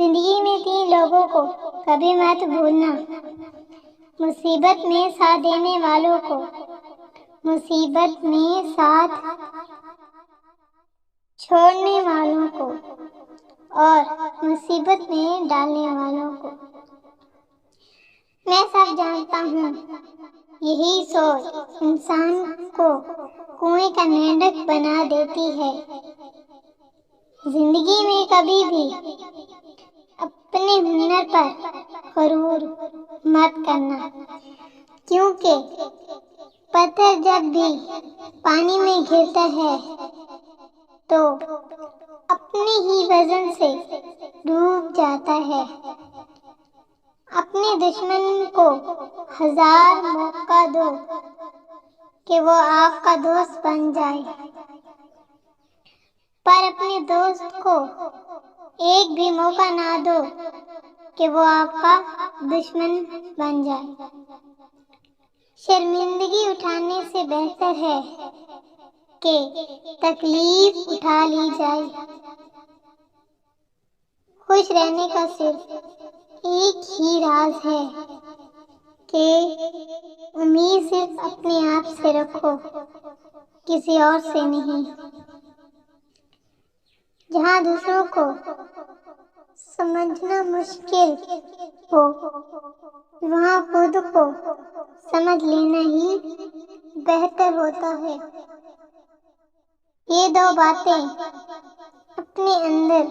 زندگی میں 3 لوگوں کو کبھی مت بھولنا: مصیبت میں ساتھ دینے والوں کو، مصیبت میں ساتھ چھوڑنے والوں کو، اور مصیبت میں ڈالنے والوں کو۔ میں سب جانتا ہوں، یہی سوچ انسان کو کنویں کا مینڈک بنا دیتی ہے۔ زندگی میں کبھی بھی اپنے ہنر پر غرور مت کرنا، کیونکہ پتھر جب بھی پانی میں گرتا ہے تو اپنے ہی وزن سے ڈوب جاتا ہے۔ اپنے دشمن کو 1000 موقع دو کہ وہ آپ کا دوست بن جائے، پر اپنے دوست کو ایک بھی موقع نہ دو کہ وہ آپ کا دشمن بن جائے۔ شرمندگی اٹھانے سے بہتر ہے کہ تکلیف اٹھا لی جائے۔ خوش رہنے کا صرف ایک ہی راز ہے کہ امید صرف اپنے آپ سے رکھو، کسی اور سے نہیں۔ جہاں دوسروں کو سمجھنا مشکل ہو، وہاں خود کو سمجھ لینا ہی بہتر ہوتا ہے۔ یہ 2 باتیں اپنے اندر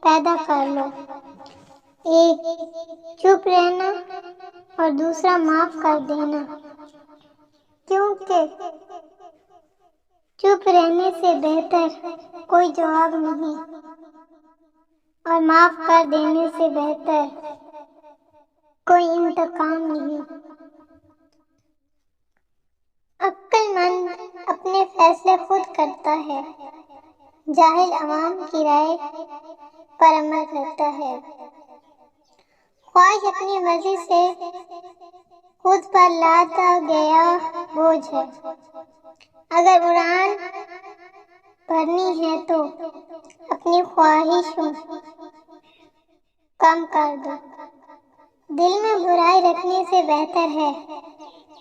پیدا کر لو: ایک چپ رہنا اور دوسرا معاف کر دینا، کیونکہ چپ رہنے سے بہتر کوئی جواب نہیں، اور معاف کر دینے سے بہتر کوئی انتقام نہیں۔ عقل مند اپنے فیصلے خود کرتا ہے، جاہل عوام کی رائے پر عمل کرتا ہے۔ خواہش اپنی مرضی سے خود پر لادا گیا بوجھ ہے۔ اگر اڑان بھرنی ہے تو اپنی خواہشوں کم کر دو۔ دل میں برائی رکھنے سے بہتر ہے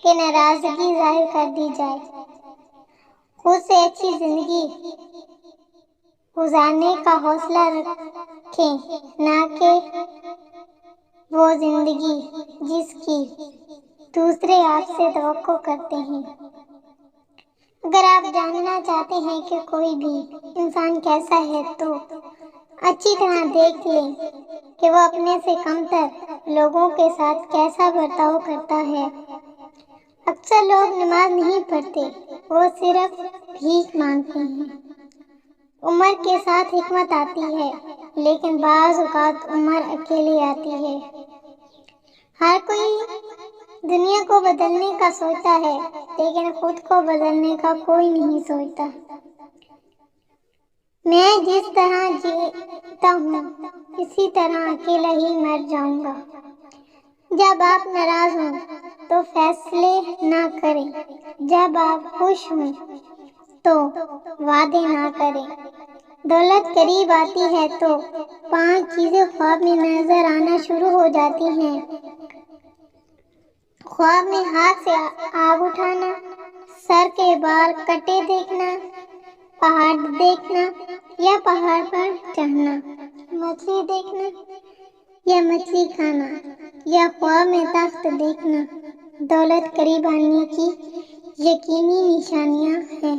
کہ ناراضگی ظاہر کر دی جائے۔ خود سے اچھی زندگی گزارنے کا حوصلہ رکھیں، نہ کہ وہ زندگی جس کی دوسرے آپ سے توقع کرتے ہیں۔ اگر آپ جاننا چاہتے ہیں کہ کوئی بھی انسان کیسا ہے تو اچھی طرح دیکھ لیں کہ وہ اپنے سے کمتر لوگوں کے ساتھ کیسا برتاؤ کرتا ہے۔ اکثر لوگ نماز نہیں پڑھتے، وہ صرف بھیک مانگتے ہیں۔ عمر کے ساتھ حکمت آتی ہے، لیکن بعض اوقات عمر اکیلی آتی ہے۔ ہر کوئی دنیا کو بدلنے کا سوچتا ہے، لیکن خود کو بدلنے کا کوئی نہیں سوچتا۔ میں جس طرح جیتا ہوں اسی طرح اکیلا ہی مر جاؤں گا۔ جب آپ ناراض ہوں تو فیصلے نہ کریں، جب آپ خوش ہوں تو وعدے نہ کریں۔ دولت قریب آتی ہے تو 5 چیزیں خواب میں نظر آنا شروع ہو جاتی ہیں: خواب میں ہاتھ سے آگ اٹھانا، سر کے بال کٹے دیکھنا، پہاڑ دیکھنا یا پہاڑ پر چڑھنا، مچھلی دیکھنا یا مچھلی کھانا، یا خواب میں تخت دیکھنا۔ دولت قریب آنے کی یقینی نشانیاں ہیں۔